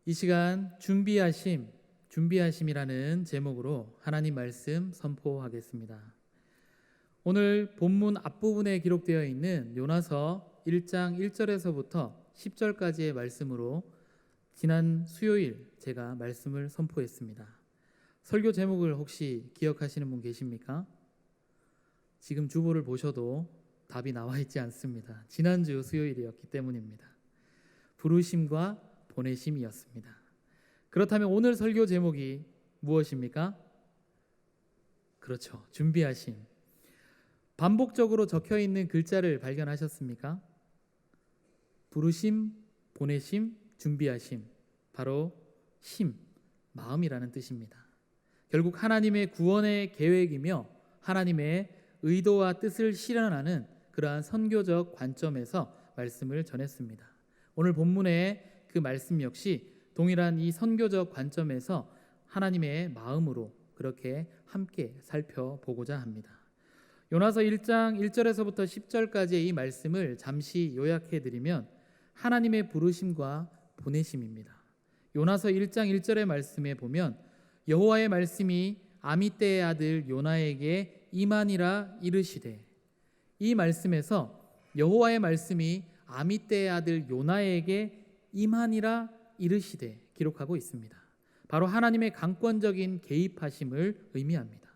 이 시간 준비하심이라는 제목으로 하나님 말씀 선포하겠습니다. 오늘 본문 앞부분에 기록되어 있는 요나서 1장 1절에서부터 10절까지의 말씀으로 지난 수요일 제가 말씀을 선포했습니다. 설교 제목을 혹시 기억하시는 분 계십니까? 지금 주보를 보셔도 답이 나와 있지 않습니다. 지난주 수요일이었기 때문입니다. 부르심과 보내심이었습니다. 그렇다면 오늘 설교 제목이 무엇입니까? 그렇죠. 준비하심. 반복적으로 적혀 있는 글자를 발견하셨습니까? 부르심, 보내심, 준비하심. 바로 심, 마음이라는 뜻입니다. 결국 하나님의 구원의 계획이며 하나님의 의도와 뜻을 실현하는 그러한 선교적 관점에서 말씀을 전했습니다. 오늘 본문의 그 말씀 역시 동일한 이 선교적 관점에서 하나님의 마음으로 그렇게 함께 살펴보고자 합니다. 요나서 1장 1절에서부터 10절까지의 이 말씀을 잠시 요약해 드리면 하나님의 부르심과 보내심입니다. 요나서 1장 1절의 말씀에 보면 여호와의 말씀이 아미떼의 아들 요나에게 임하니라 이르시되, 이 말씀에서 여호와의 말씀이 아미떼의 아들 요나에게 임하니라 이르시되 기록하고 있습니다. 바로 하나님의 강권적인 개입하심을 의미합니다.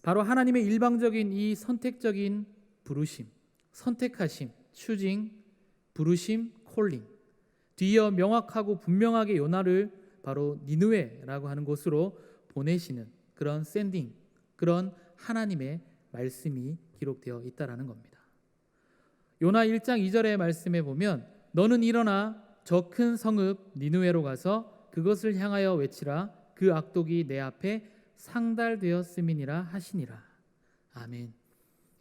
바로 하나님의 일방적인 이 선택적인 부르심, 선택하심, 추징, 부르심, 콜링, 뒤이어 명확하고 분명하게 요나를 바로 니느웨라고 하는 곳으로 보내시는 그런 샌딩, 그런 하나님의 말씀이 기록되어 있다라는 겁니다. 요나 1장 2절의 말씀에 보면 너는 일어나 저 큰 성읍 니느웨로 가서 그것을 향하여 외치라. 그 악독이 내 앞에 상달되었음이니라 하시니라. 아멘.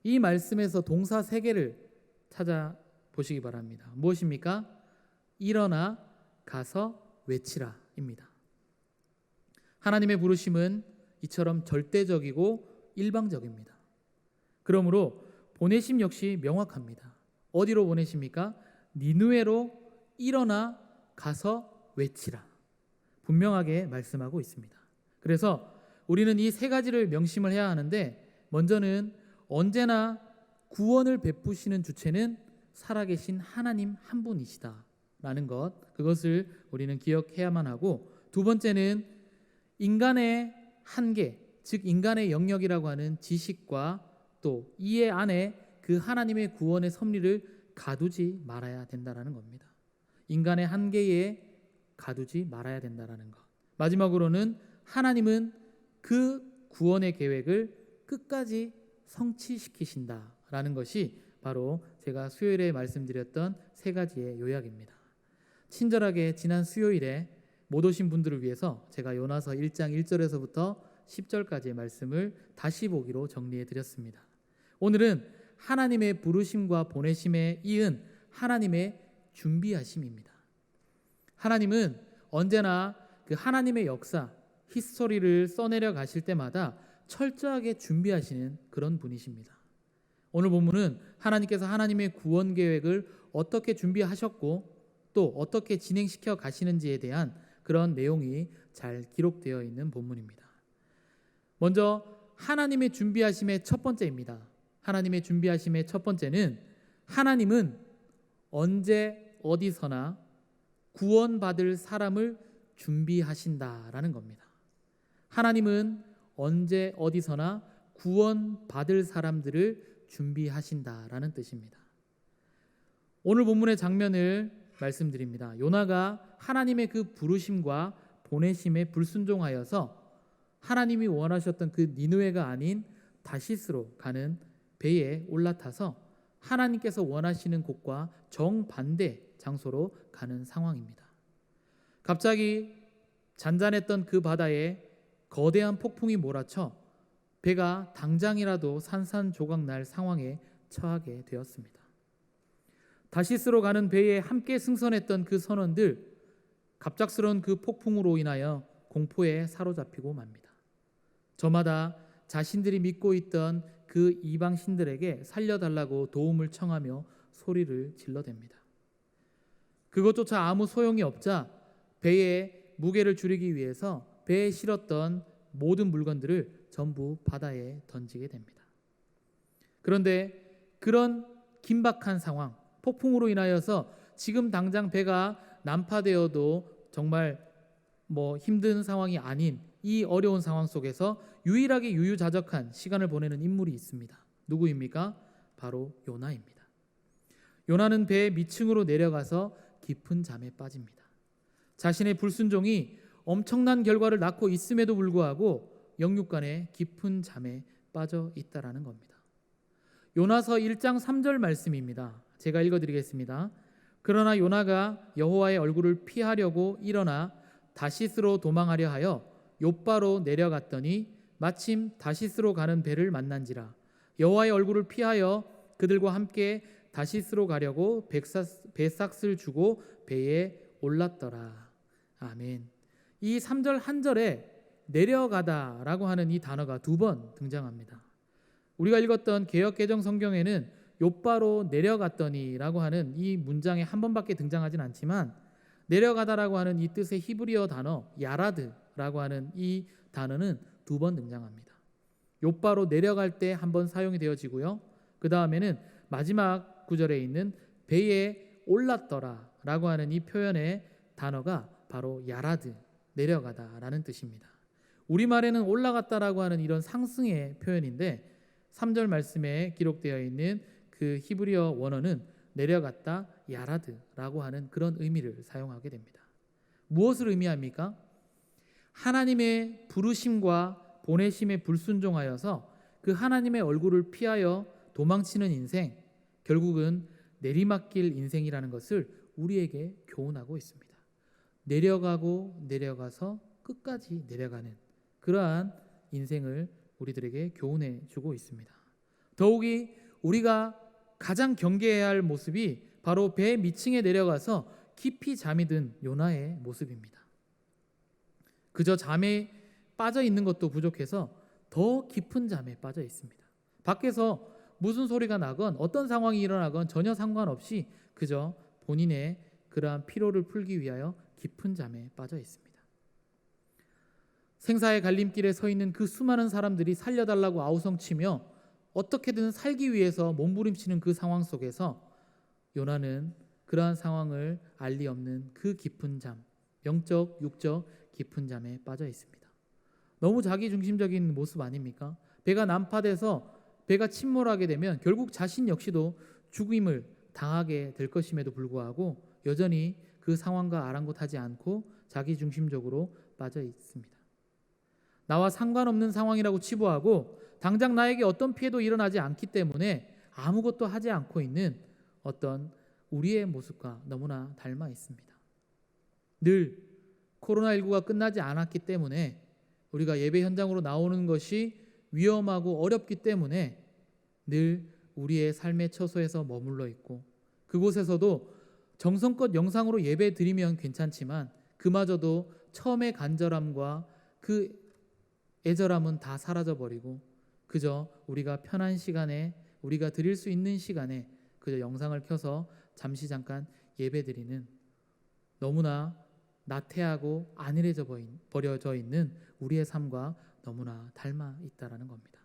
이 말씀에서 동사 3개를 찾아보시기 바랍니다. 무엇입니까? 일어나, 가서, 외치라 입니다. 하나님의 부르심은 이처럼 절대적이고 일방적입니다. 그러므로 보내심 역시 명확합니다. 어디로 보내십니까? 니느웨로 일어나 가서 외치라. 분명하게 말씀하고 있습니다. 그래서 우리는 이 3가지를 명심을 해야 하는데, 먼저는 언제나 구원을 베푸시는 주체는 살아계신 하나님 한 분이시다라는 것, 그것을 우리는 기억해야만 하고, 두 번째는 인간의 한계, 즉 인간의 영역이라고 하는 지식과 또 이해 안에 그 하나님의 구원의 섭리를 가두지 말아야 된다는 겁니다. 인간의 한계에 가두지 말아야 된다는 것. 마지막으로는 하나님은 그 구원의 계획을 끝까지 성취시키신다라는 것이 바로 제가 수요일에 말씀드렸던 3가지의 요약입니다. 친절하게 지난 수요일에 못 오신 분들을 위해서 제가 요나서 1장 1절에서부터 10절까지의 말씀을 다시 보기로 정리해 드렸습니다. 오늘은 하나님의 부르심과 보내심에 이은 하나님의 준비하심입니다. 하나님은 언제나 그 하나님의 역사, 히스토리를 써내려 가실 때마다 철저하게 준비하시는 그런 분이십니다. 오늘 본문은 하나님께서 하나님의 구원 계획을 어떻게 준비하셨고 또 어떻게 진행시켜 가시는지에 대한 그런 내용이 잘 기록되어 있는 본문입니다. 먼저 하나님의 준비하심의 첫 번째입니다. 하나님의 준비하심의 첫 번째는 하나님은 언제 어디서나 구원받을 사람을 준비하신다라는 겁니다. 하나님은 언제 어디서나 구원받을 사람들을 준비하신다라는 뜻입니다. 오늘 본문의 장면을 말씀드립니다. 요나가 하나님의 그 부르심과 보내심에 불순종하여서 하나님이 원하셨던 그 니느웨가 아닌 다시스로 가는 배에 올라타서 하나님께서 원하시는 곳과 정반대 장소로 가는 상황입니다. 갑자기 잔잔했던 그 바다에 거대한 폭풍이 몰아쳐 배가 당장이라도 산산조각 날 상황에 처하게 되었습니다. 다시스로 가는 배에 함께 승선했던 그 선원들, 갑작스러운 그 폭풍으로 인하여 공포에 사로잡히고 맙니다. 저마다 자신들이 믿고 있던 그 이방 신들에게 살려달라고 도움을 청하며 소리를 질러댑니다. 그것조차 아무 소용이 없자 배의 무게를 줄이기 위해서 배에 실었던 모든 물건들을 전부 바다에 던지게 됩니다. 그런데 그런 긴박한 상황, 폭풍으로 인하여서 지금 당장 배가 난파되어도 정말 힘든 상황이 아닌 이 어려운 상황 속에서 유일하게 유유자적한 시간을 보내는 인물이 있습니다. 누구입니까? 바로 요나입니다. 요나는 배의 밑층으로 내려가서 깊은 잠에 빠집니다. 자신의 불순종이 엄청난 결과를 낳고 있음에도 불구하고 영육간의 깊은 잠에 빠져 있다라는 겁니다. 요나서 1장 3절 말씀입니다. 제가 읽어드리겠습니다. 그러나 요나가 여호와의 얼굴을 피하려고 일어나 다시스로 도망하려 하여 욥바로 내려갔더니 마침 다시스로 가는 배를 만난지라. 여호와의 얼굴을 피하여 그들과 함께 다시스로 가려고 배삭을 주고 배에 올랐더라. 아멘. 이 3절 한 절에 내려가다라고 하는 이 단어가 2번 등장합니다. 우리가 읽었던 개역개정 성경에는 욥바로 내려갔더니라고 하는 이 문장에 한 번밖에 등장하진 않지만 내려가다라고 하는 이 뜻의 히브리어 단어 야라드라고 하는 이 단어는 2번 등장합니다. 욥바로 내려갈 때 한 번 사용이 되어지고요. 그 다음에는 마지막 구절에 있는 배에 올랐더라라고 하는 이 표현의 단어가 바로 야라드, 내려가다라는 뜻입니다. 우리말에는 올라갔다라고 하는 이런 상승의 표현인데 3절 말씀에 기록되어 있는 그 히브리어 원어는 내려갔다 야라드라고 하는 그런 의미를 사용하게 됩니다. 무엇을 의미합니까? 하나님의 부르심과 보내심에 불순종하여서 그 하나님의 얼굴을 피하여 도망치는 인생, 결국은 내리막길 인생이라는 것을 우리에게 교훈하고 있습니다. 내려가고 내려가서 끝까지 내려가는 그러한 인생을 우리들에게 교훈해 주고 있습니다. 더욱이 우리가 가장 경계해야 할 모습이 바로 배 밑층에 내려가서 깊이 잠이 든 요나의 모습입니다. 그저 잠에 빠져 있는 것도 부족해서 더 깊은 잠에 빠져 있습니다. 밖에서 무슨 소리가 나건 어떤 상황이 일어나건 전혀 상관없이 그저 본인의 그러한 피로를 풀기 위하여 깊은 잠에 빠져 있습니다. 생사의 갈림길에 서 있는 그 수많은 사람들이 살려달라고 아우성치며 어떻게든 살기 위해서 몸부림치는 그 상황 속에서 요나는 그러한 상황을 알 리 없는 그 깊은 잠, 영적, 육적 깊은 잠에 빠져 있습니다. 너무 자기중심적인 모습 아닙니까? 배가 난파돼서 배가 침몰하게 되면 결국 자신 역시도 죽임을 당하게 될 것임에도 불구하고 여전히 그 상황과 아랑곳하지 않고 자기중심적으로 빠져 있습니다. 나와 상관없는 상황이라고 치부하고 당장 나에게 어떤 피해도 일어나지 않기 때문에 아무것도 하지 않고 있는 어떤 우리의 모습과 너무나 닮아 있습니다. 늘 코로나19가 끝나지 않았기 때문에 우리가 예배 현장으로 나오는 것이 위험하고 어렵기 때문에 늘 우리의 삶의 처소에서 머물러 있고 그곳에서도 정성껏 영상으로 예배 드리면 괜찮지만 그마저도 처음의 간절함과 그 애절함은 다 사라져버리고 그저 우리가 편한 시간에 우리가 드릴 수 있는 시간에 그저 영상을 켜서 잠시 잠깐 예배 드리는 너무나 나태하고 안일해져 버려져 있는 우리의 삶과 너무나 닮아 있다라는 겁니다.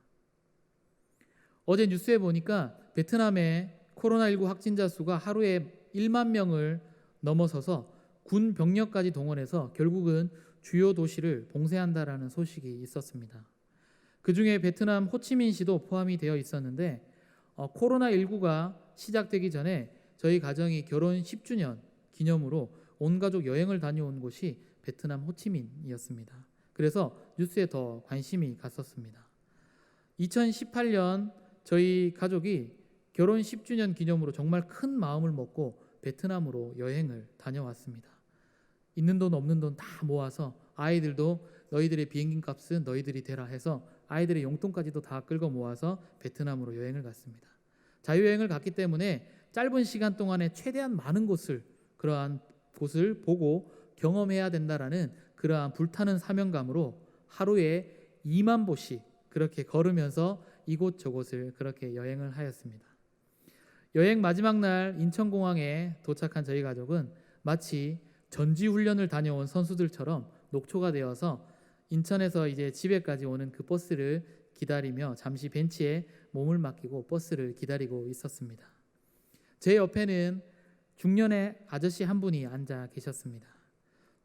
어제 뉴스에 보니까 베트남의 코로나19 확진자 수가 하루에 1만 명을 넘어서서 군 병력까지 동원해서 결국은 주요 도시를 봉쇄한다라는 소식이 있었습니다. 그중에 베트남 호치민시도 포함이 되어 있었는데 코로나19가 시작되기 전에 저희 가정이 결혼 10주년 기념으로 온 가족 여행을 다녀온 곳이 베트남 호치민이었습니다. 그래서 뉴스에 더 관심이 갔었습니다. 2018년 저희 가족이 결혼 10주년 기념으로 정말 큰 마음을 먹고 베트남으로 여행을 다녀왔습니다. 있는 돈 없는 돈 다 모아서 아이들도 너희들의 비행기 값은 너희들이 대라 해서 아이들의 용돈까지도 다 끌고 모아서 베트남으로 여행을 갔습니다. 자유여행을 갔기 때문에 짧은 시간 동안에 최대한 많은 곳을 그러한 곳을 보고 경험해야 된다라는 그러한 불타는 사명감으로 하루에 2만 보씩 그렇게 걸으면서 이곳 저곳을 그렇게 여행을 하였습니다. 여행 마지막 날 인천공항에 도착한 저희 가족은 마치 전지 훈련을 다녀온 선수들처럼 녹초가 되어서 인천에서 이제 집에까지 오는 그 버스를 기다리며 잠시 벤치에 몸을 맡기고 버스를 기다리고 있었습니다. 제 옆에는 중년의 아저씨 한 분이 앉아 계셨습니다.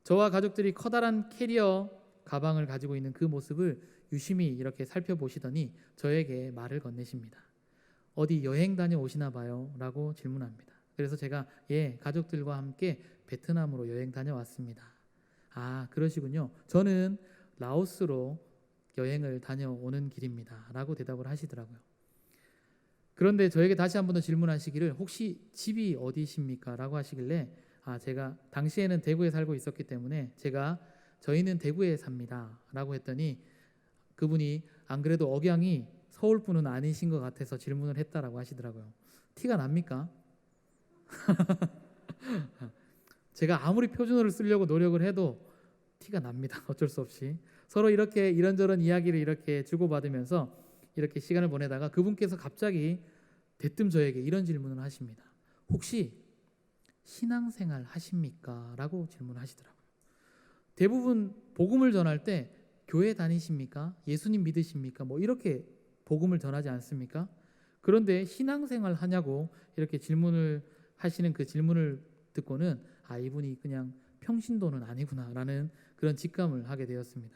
저와 가족들이 커다란 캐리어 가방을 가지고 있는 그 모습을 유심히 이렇게 살펴보시더니 저에게 말을 건네십니다. 어디 여행 다녀오시나 봐요? 라고 질문합니다. 그래서 제가 가족들과 함께 베트남으로 여행 다녀왔습니다. 아, 그러시군요. 저는 라오스로 여행을 다녀오는 길입니다. 라고 대답을 하시더라고요. 그런데 저에게 다시 한 번 더 질문하시기를 혹시 집이 어디십니까? 라고 하시길래 제가 당시에는 대구에 살고 있었기 때문에 저희는 대구에 삽니다. 라고 했더니 그분이 안 그래도 억양이 서울 분은 아니신 것 같아서 질문을 했다라고 하시더라고요. 티가 납니까? 제가 아무리 표준어를 쓰려고 노력을 해도 티가 납니다. 어쩔 수 없이. 서로 이렇게 이런저런 이야기를 이렇게 주고받으면서 이렇게 시간을 보내다가 그분께서 갑자기 대뜸 저에게 이런 질문을 하십니다. 혹시 신앙생활 하십니까? 라고 질문하시더라고요. 대부분 복음을 전할 때 교회 다니십니까? 예수님 믿으십니까? 뭐 이렇게 복음을 전하지 않습니까? 그런데 신앙생활 하냐고 이렇게 질문을 하시는 그 질문을 듣고는 이분이 그냥 평신도는 아니구나라는 그런 직감을 하게 되었습니다.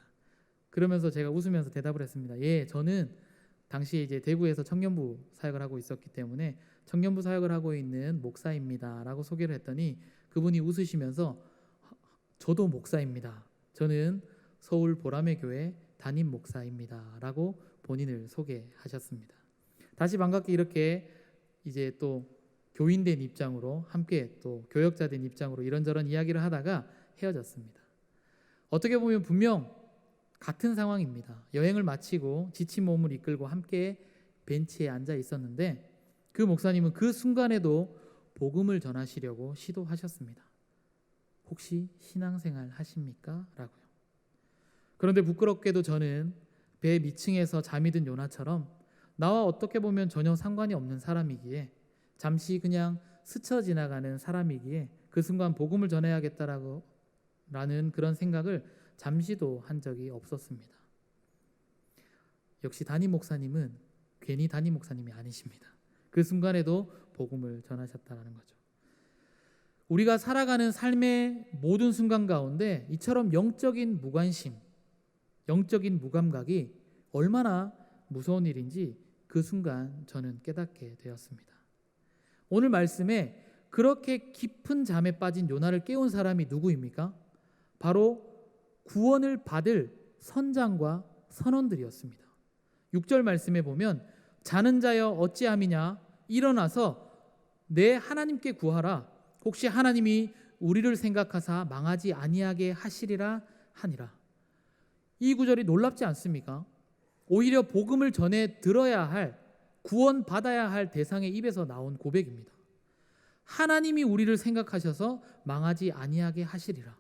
그러면서 제가 웃으면서 대답을 했습니다. 저는 당시에 이제 대구에서 청년부 사역을 하고 있었기 때문에 청년부 사역을 하고 있는 목사입니다라고 소개를 했더니 그분이 웃으시면서 저도 목사입니다. 저는 서울 보라매 교회 담임 목사입니다라고 본인을 소개하셨습니다. 다시 반갑게 이렇게 이제 또 교인된 입장으로 함께 또 교역자된 입장으로 이런저런 이야기를 하다가 헤어졌습니다. 어떻게 보면 분명 같은 상황입니다. 여행을 마치고 지친 몸을 이끌고 함께 벤치에 앉아 있었는데 그 목사님은 그 순간에도 복음을 전하시려고 시도하셨습니다. 혹시 신앙생활 하십니까? 라고요. 그런데 부끄럽게도 저는 배 밑층에서 잠이 든 요나처럼 나와 어떻게 보면 전혀 상관이 없는 사람이기에 잠시 그냥 스쳐 지나가는 사람이기에 그 순간 복음을 전해야겠다라는 그런 생각을 잠시도 한 적이 없었습니다. 역시 담임 목사님은 괜히 담임 목사님이 아니십니다. 그 순간에도 복음을 전하셨다는 거죠. 우리가 살아가는 삶의 모든 순간 가운데 이처럼 영적인 무관심, 영적인 무감각이 얼마나 무서운 일인지 그 순간 저는 깨닫게 되었습니다. 오늘 말씀에 그렇게 깊은 잠에 빠진 요나를 깨운 사람이 누구입니까? 바로 구원을 받을 선장과 선원들이었습니다. 6절 말씀에 보면 자는 자여 어찌함이냐 일어나서 내 하나님께 구하라 혹시 하나님이 우리를 생각하사 망하지 아니하게 하시리라 하니라. 이 구절이 놀랍지 않습니까? 오히려 복음을 전해 들어야 할 구원받아야 할 대상의 입에서 나온 고백입니다. 하나님이 우리를 생각하셔서 망하지 아니하게 하시리라.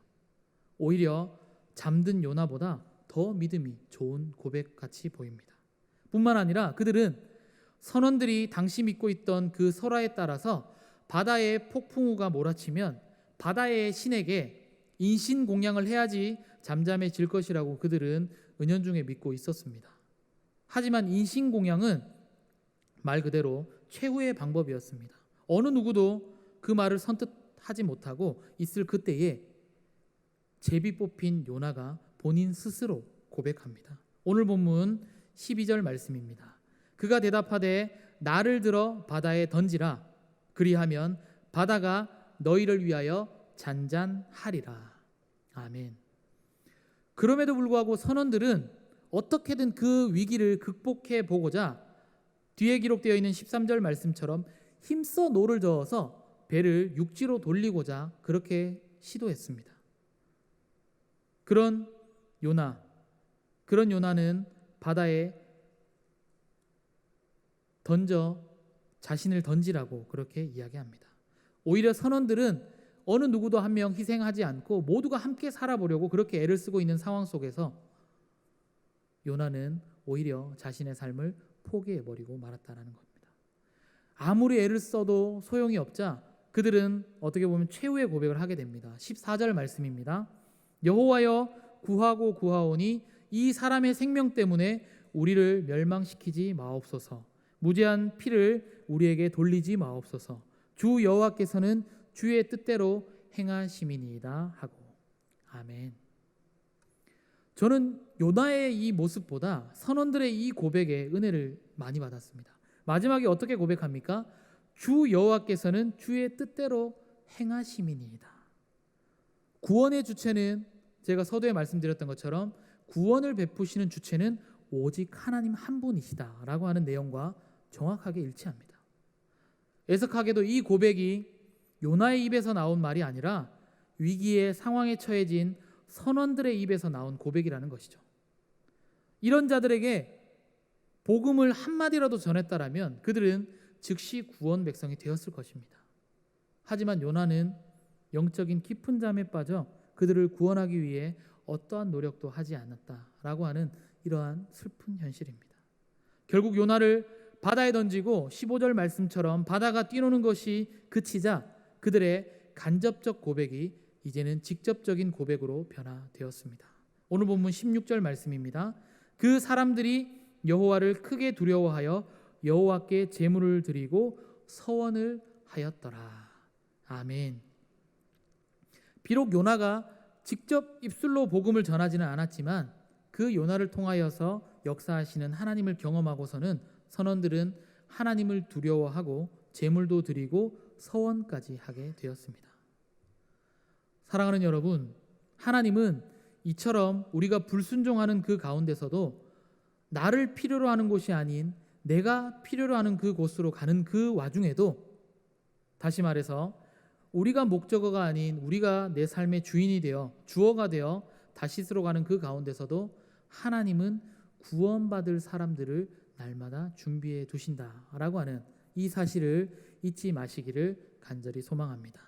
오히려 잠든 요나보다 더 믿음이 좋은 고백같이 보입니다. 뿐만 아니라 그들은 선원들이 당시 믿고 있던 그 설화에 따라서 바다에 폭풍우가 몰아치면 바다의 신에게 인신공양을 해야지 잠잠해질 것이라고 그들은 은연중에 믿고 있었습니다. 하지만 인신공양은 말 그대로 최후의 방법이었습니다. 어느 누구도 그 말을 선뜻 하지 못하고 있을 그때에 제비 뽑힌 요나가 본인 스스로 고백합니다. 오늘 본문 12절 말씀입니다. 그가 대답하되 나를 들어 바다에 던지라 그리하면 바다가 너희를 위하여 잔잔하리라. 아멘. 그럼에도 불구하고 선원들은 어떻게든 그 위기를 극복해 보고자 뒤에 기록되어 있는 13절 말씀처럼 힘써 노를 저어서 배를 육지로 돌리고자 그렇게 시도했습니다. 그런 요나는 바다에 자신을 던지라고 그렇게 이야기합니다. 오히려 선원들은 어느 누구도 한 명 희생하지 않고 모두가 함께 살아보려고 그렇게 애를 쓰고 있는 상황 속에서 요나는 오히려 자신의 삶을 포기해버리고 말았다는 겁니다. 아무리 애를 써도 소용이 없자 그들은 어떻게 보면 최후의 고백을 하게 됩니다. 14절 말씀입니다. 여호와여 구하고 구하오니 이 사람의 생명 때문에 우리를 멸망시키지 마옵소서. 무죄한 피를 우리에게 돌리지 마옵소서. 주 여호와께서는 주의 뜻대로 행하심이니이다 하고. 아멘. 저는 요나의 이 모습보다 선원들의 이 고백에 은혜를 많이 받았습니다. 마지막에 어떻게 고백합니까? 주 여호와께서는 주의 뜻대로 행하심이니이다. 구원의 주체는 제가 서두에 말씀드렸던 것처럼 구원을 베푸시는 주체는 오직 하나님 한 분이시다라고 하는 내용과 정확하게 일치합니다. 애석하게도 이 고백이 요나의 입에서 나온 말이 아니라 위기의 상황에 처해진 선원들의 입에서 나온 고백이라는 것이죠. 이런 자들에게 복음을 한마디라도 전했다라면 그들은 즉시 구원 백성이 되었을 것입니다. 하지만 요나는 영적인 깊은 잠에 빠져 그들을 구원하기 위해 어떠한 노력도 하지 않았다라고 하는 이러한 슬픈 현실입니다. 결국 요나를 바다에 던지고 15절 말씀처럼 바다가 뛰노는 것이 그치자 그들의 간접적 고백이 이제는 직접적인 고백으로 변화되었습니다. 오늘 본문 16절 말씀입니다. 그 사람들이 여호와를 크게 두려워하여 여호와께 제물을 드리고 서원을 하였더라. 아멘. 비록 요나가 직접 입술로 복음을 전하지는 않았지만 그 요나를 통하여서 역사하시는 하나님을 경험하고서는 선원들은 하나님을 두려워하고 제물도 드리고 서원까지 하게 되었습니다. 사랑하는 여러분, 하나님은 이처럼 우리가 불순종하는 그 가운데서도 나를 필요로 하는 곳이 아닌 내가 필요로 하는 그 곳으로 가는 그 와중에도, 다시 말해서 우리가 목적어가 아닌 우리가 내 삶의 주인이 되어 주어가 되어 다시스로 가는 그 가운데서도 하나님은 구원받을 사람들을 날마다 준비해 두신다라고 하는 이 사실을 잊지 마시기를 간절히 소망합니다.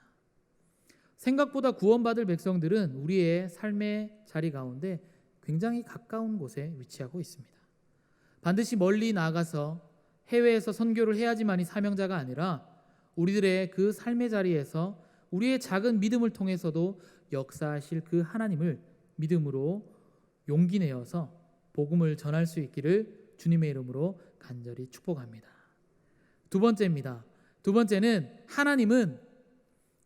생각보다 구원받을 백성들은 우리의 삶의 자리 가운데 굉장히 가까운 곳에 위치하고 있습니다. 반드시 멀리 나가서 해외에서 선교를 해야지만이 사명자가 아니라 우리들의 그 삶의 자리에서 우리의 작은 믿음을 통해서도 역사하실 그 하나님을 믿음으로 용기 내어서 복음을 전할 수 있기를 주님의 이름으로 간절히 축복합니다. 두 번째입니다. 두 번째는 하나님은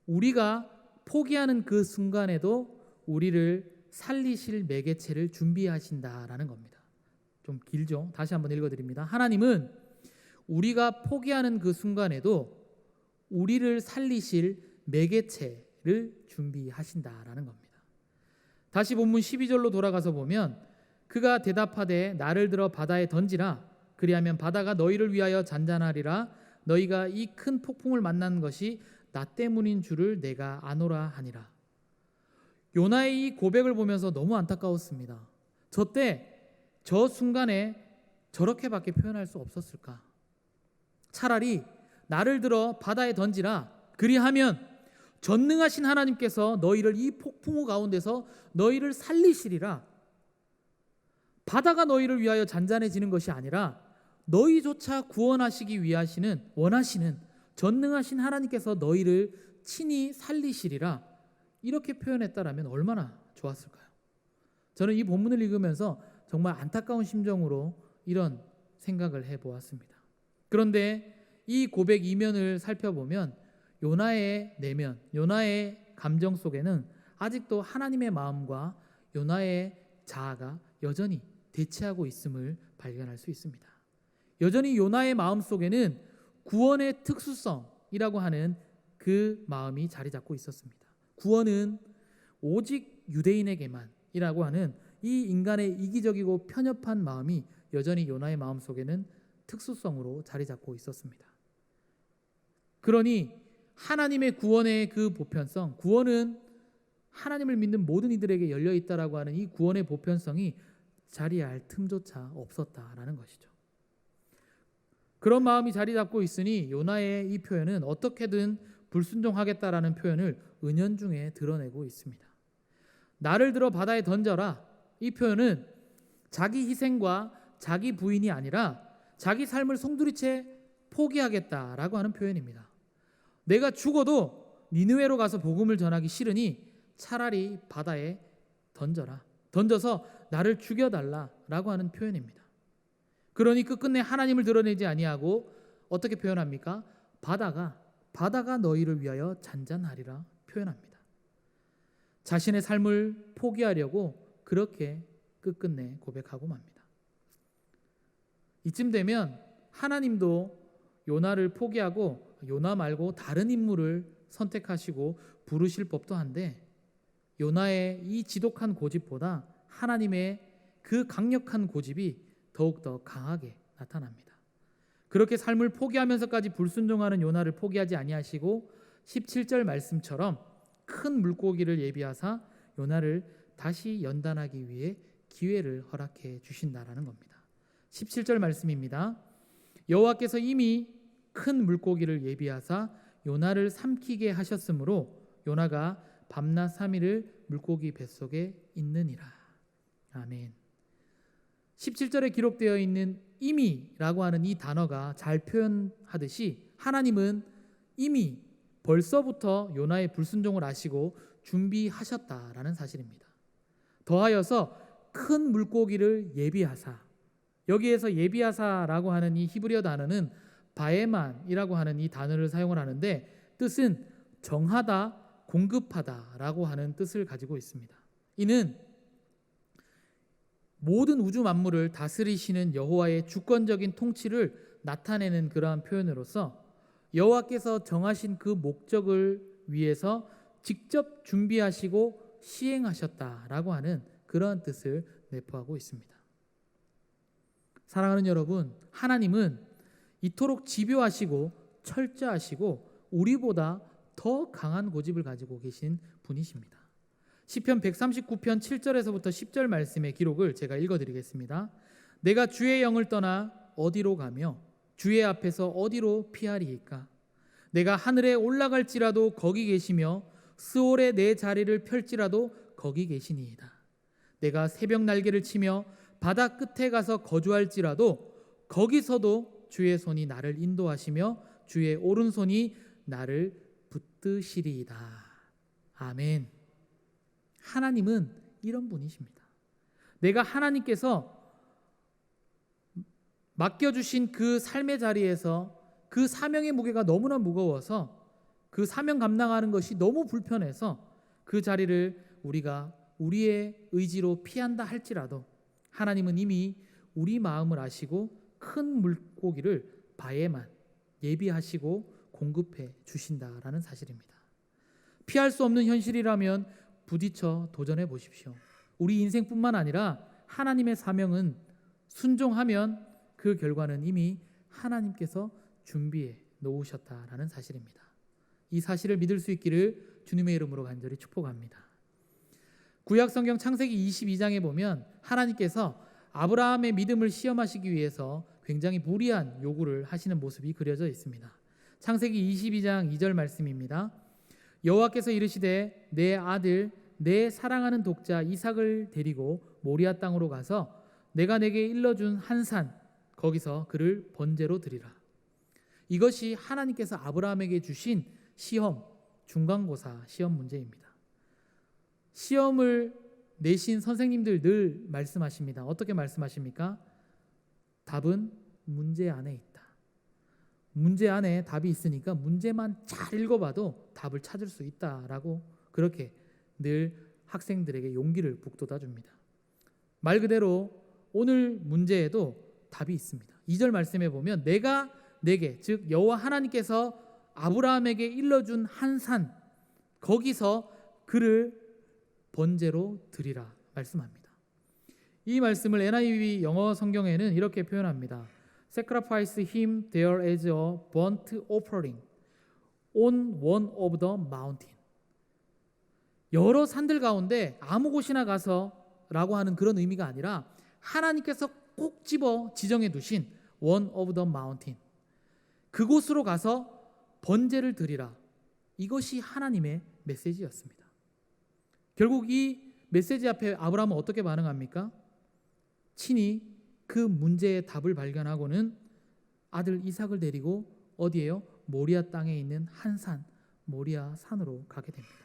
우리가 포기하는 그 순간에도 우리를 살리실 매개체를 준비하신다라는 겁니다. 좀 길죠? 다시 한번 읽어드립니다. 하나님은 우리가 포기하는 그 순간에도 우리를 살리실 매개체를 준비하신다라는 겁니다. 다시 본문 12절로 돌아가서 보면 그가 대답하되 나를 들어 바다에 던지라. 그리하면 바다가 너희를 위하여 잔잔하리라. 너희가 이 큰 폭풍을 만난 것이 나 때문인 줄을 내가 아노라 하니라. 요나의 이 고백을 보면서 너무 안타까웠습니다. 저 순간에 저렇게밖에 표현할 수 없었을까? 차라리 나를 들어 바다에 던지라. 그리하면 전능하신 하나님께서 너희를 이 폭풍우 가운데서 너희를 살리시리라. 바다가 너희를 위하여 잔잔해지는 것이 아니라 너희조차 구원하시기 원하시는 전능하신 하나님께서 너희를 친히 살리시리라. 이렇게 표현했다라면 얼마나 좋았을까요? 저는 이 본문을 읽으면서 정말 안타까운 심정으로 이런 생각을 해보았습니다. 그런데 이 고백 이면을 살펴보면 요나의 내면, 요나의 감정 속에는 아직도 하나님의 마음과 요나의 자아가 여전히 대치하고 있음을 발견할 수 있습니다. 여전히 요나의 마음 속에는 구원의 특수성이라고 하는 그 마음이 자리 잡고 있었습니다. 구원은 오직 유대인에게만이라고 하는 이 인간의 이기적이고 편협한 마음이 여전히 요나의 마음 속에는 특수성으로 자리 잡고 있었습니다. 그러니 하나님의 구원의 그 보편성, 구원은 하나님을 믿는 모든 이들에게 열려 있다라고 하는 이 구원의 보편성이 자리할 틈조차 없었다라는 것이죠. 그런 마음이 자리 잡고 있으니 요나의 이 표현은 어떻게든 불순종하겠다라는 표현을 은연중에 드러내고 있습니다. 나를 들어 바다에 던져라. 이 표현은 자기 희생과 자기 부인이 아니라 자기 삶을 송두리째 포기하겠다라고 하는 표현입니다. 내가 죽어도 니느웨로 가서 복음을 전하기 싫으니 차라리 바다에 던져라. 던져서 나를 죽여달라라고 하는 표현입니다. 그러니 끝끝내 하나님을 드러내지 아니하고 어떻게 표현합니까? 바다가 너희를 위하여 잔잔하리라 표현합니다. 자신의 삶을 포기하려고 그렇게 끝끝내 고백하고 맙니다. 이쯤 되면 하나님도 요나를 포기하고 요나 말고 다른 인물을 선택하시고 부르실 법도 한데 요나의 이 지독한 고집보다 하나님의 그 강력한 고집이 더욱더 강하게 나타납니다. 그렇게 삶을 포기하면서까지 불순종하는 요나를 포기하지 아니하시고 17절 말씀처럼 큰 물고기를 예비하사 요나를 다시 연단하기 위해 기회를 허락해 주신다라는 겁니다. 17절 말씀입니다. 여호와께서 이미 큰 물고기를 예비하사 요나를 삼키게 하셨으므로 요나가 밤낮 3일을 물고기 뱃속에 있느니라. 아멘. 17절에 기록되어 있는 이미라고 하는 이 단어가 잘 표현하듯이 하나님은 이미 벌써부터 요나의 불순종을 아시고 준비하셨다라는 사실입니다. 더하여서 큰 물고기를 예비하사, 여기에서 예비하사라고 하는 이 히브리어 단어는 바에만이라고 하는 이 단어를 사용을 하는데 뜻은 정하다, 공급하다라고 하는 뜻을 가지고 있습니다. 이는 모든 우주 만물을 다스리시는 여호와의 주권적인 통치를 나타내는 그러한 표현으로서 여호와께서 정하신 그 목적을 위해서 직접 준비하시고 시행하셨다라고 하는 그러한 뜻을 내포하고 있습니다. 사랑하는 여러분, 하나님은 이토록 집요하시고 철저하시고 우리보다 더 강한 고집을 가지고 계신 분이십니다. 시편 139편 7절에서부터 10절 말씀의 기록을 제가 읽어드리겠습니다. 내가 주의 영을 떠나 어디로 가며 주의 앞에서 어디로 피하리이까? 내가 하늘에 올라갈지라도 거기 계시며 스올에 내 자리를 펼지라도 거기 계시니이다. 내가 새벽 날개를 치며 바다 끝에 가서 거주할지라도 거기서도 주의 손이 나를 인도하시며 주의 오른손이 나를 붙드시리이다. 아멘. 하나님은 이런 분이십니다. 내가 하나님께서 맡겨주신 그 삶의 자리에서 그 사명의 무게가 너무나 무거워서 그 사명 감당하는 것이 너무 불편해서 그 자리를 우리가 우리의 의지로 피한다 할지라도 하나님은 이미 우리 마음을 아시고 큰 물고기를 바에만 예비하시고 공급해 주신다라는 사실입니다. 피할 수 없는 현실이라면 부딪혀 도전해 보십시오. 우리 인생뿐만 아니라 하나님의 사명은 순종하면 그 결과는 이미 하나님께서 준비해 놓으셨다라는 사실입니다. 이 사실을 믿을 수 있기를 주님의 이름으로 간절히 축복합니다. 구약성경 창세기 22장에 보면 하나님께서 아브라함의 믿음을 시험하시기 위해서 굉장히 무리한 요구를 하시는 모습이 그려져 있습니다. 창세기 22장 2절 말씀입니다. 여호와께서 이르시되 내 아들 내 사랑하는 독자 이삭을 데리고 모리아 땅으로 가서 내가 내게 일러준 한 산 거기서 그를 번제로 드리라. 이것이 하나님께서 아브라함에게 주신 시험, 중간고사 시험 문제입니다. 시험을 내신 선생님들 늘 말씀하십니다. 어떻게 말씀하십니까? 답은 문제 안에 있다. 문제 안에 답이 있으니까 문제만 잘 읽어봐도 답을 찾을 수 있다라고 그렇게 늘 학생들에게 용기를 북돋아 줍니다. 말 그대로 오늘 문제에도 답이 있습니다. 2절 말씀에 보면 내가 내게, 즉 여호와 하나님께서 아브라함에게 일러준 한 산 거기서 그를 번제로 드리라 말씀합니다. 이 말씀을 NIV 영어 성경에는 이렇게 표현합니다. Sacrifice him there as a burnt offering on one of the mountain. 여러 산들 가운데 아무 곳이나 가서라고 하는 그런 의미가 아니라 하나님께서 꼭 집어 지정해 두신 one of the mountain. 그곳으로 가서 번제를 드리라. 이것이 하나님의 메시지였습니다. 결국 이 메시지 앞에 아브라함은 어떻게 반응합니까? 친히 그 문제의 답을 발견하고는 아들 이삭을 데리고 어디에요? 모리아 땅에 있는 한 산, 모리아 산으로 가게 됩니다.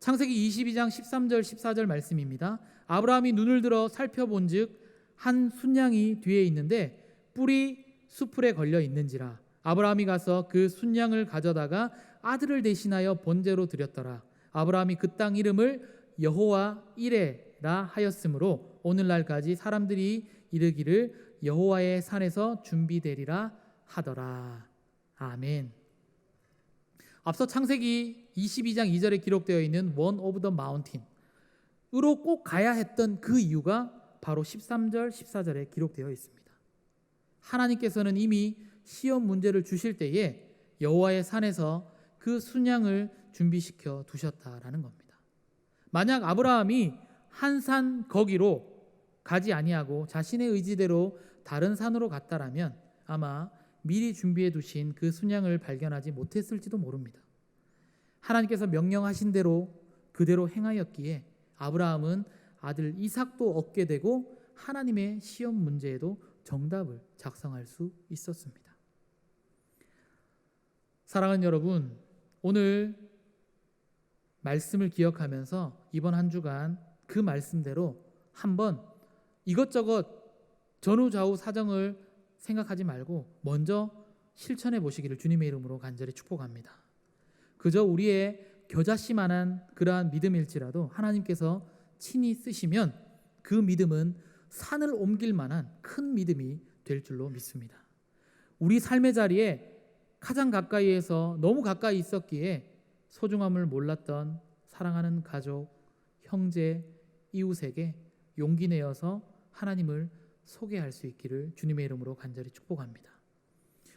창세기 22장 13절 14절 말씀입니다. 아브라함이 눈을 들어 살펴본즉 한 순양이 뒤에 있는데 뿔이 수풀에 걸려 있는지라. 아브라함이 가서 그 순양을 가져다가 아들을 대신하여 번제로 드렸더라. 아브라함이 그 땅 이름을 여호와 이레라 하였으므로 오늘날까지 사람들이 이르기를 여호와의 산에서 준비되리라 하더라. 아멘. 앞서 창세기 22장 2절에 기록되어 있는 One of the Mountain으로 꼭 가야 했던 그 이유가 바로 13절 14절에 기록되어 있습니다. 하나님께서는 이미 시험 문제를 주실 때에 여호와의 산에서 그 순양을 준비시켜 두셨다라는 겁니다. 만약 아브라함이 한 산 거기로 가지 아니하고 자신의 의지대로 다른 산으로 갔다라면 아마 미리 준비해 두신 그 순양을 발견하지 못했을지도 모릅니다. 하나님께서 명령하신 대로 그대로 행하였기에 아브라함은 아들 이삭도 얻게 되고 하나님의 시험 문제에도 정답을 작성할 수 있었습니다. 사랑하는 여러분, 오늘 말씀을 기억하면서 이번 한 주간 그 말씀대로 한번 이것저것 전후좌우 사정을 생각하지 말고 먼저 실천해 보시기를 주님의 이름으로 간절히 축복합니다. 그저 우리의 겨자씨만한 그러한 믿음일지라도 하나님께서 친히 쓰시면 그 믿음은 산을 옮길 만한 큰 믿음이 될 줄로 믿습니다. 우리 삶의 자리에 가장 가까이에서 너무 가까이 있었기에 소중함을 몰랐던 사랑하는 가족, 형제, 이웃에게 용기 내어서 하나님을 소개할 수 있기를 주님의 이름으로 간절히 축복합니다.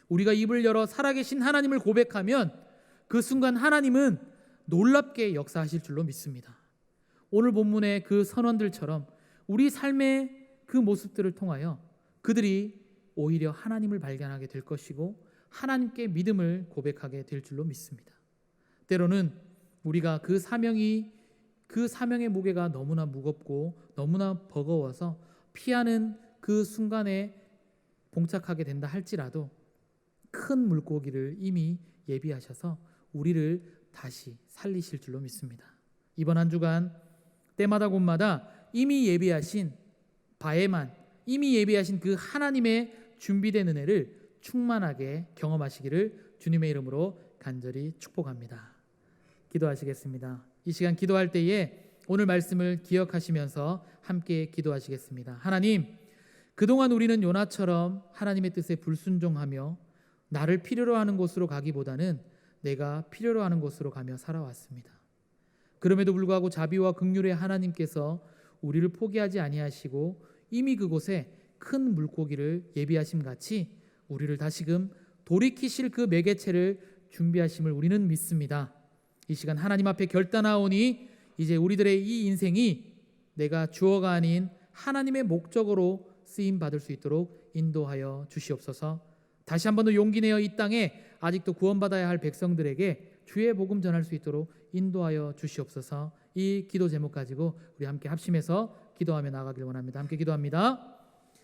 우리가 입을 열어 살아계신 하나님을 고백하면 그 순간 하나님은 놀랍게 역사하실 줄로 믿습니다. 오늘 본문의 그 선원들처럼 우리 삶의 그 모습들을 통하여 그들이 오히려 하나님을 발견하게 될 것이고 하나님께 믿음을 고백하게 될 줄로 믿습니다. 때로는 우리가 그 사명의 무게가 너무나 무겁고 너무나 버거워서 피하는 그 순간에 봉착하게 된다 할지라도 큰 물고기를 이미 예비하셔서 우리를 다시 살리실 줄로 믿습니다. 이번 한 주간 때마다 곳마다 이미 예비하신 그 하나님의 준비된 은혜를 충만하게 경험하시기를 주님의 이름으로 간절히 축복합니다. 기도하시겠습니다. 이 시간 기도할 때에 오늘 말씀을 기억하시면서 함께 기도하시겠습니다. 하나님, 그동안 우리는 요나처럼 하나님의 뜻에 불순종하며 나를 필요로 하는 곳으로 가기보다는 내가 필요로 하는 곳으로 가며 살아왔습니다. 그럼에도 불구하고 자비와 긍휼의 하나님께서 우리를 포기하지 아니하시고 이미 그곳에 큰 물고기를 예비하심 같이 우리를 다시금 돌이키실 그 매개체를 준비하심을 우리는 믿습니다. 이 시간 하나님 앞에 결단하오니 이제 우리들의 이 인생이 내가 주어가 아닌 하나님의 목적으로 쓰임 받을 수 있도록 인도하여 주시옵소서. 다시 한 번 더 용기 내어 이 땅에 아직도 구원받아야 할 백성들에게 주의 복음 전할 수 있도록 인도하여 주시옵소서. 이 기도 제목 가지고 우리 함께 합심해서 기도하며 나가길 원합니다. 함께 기도합니다.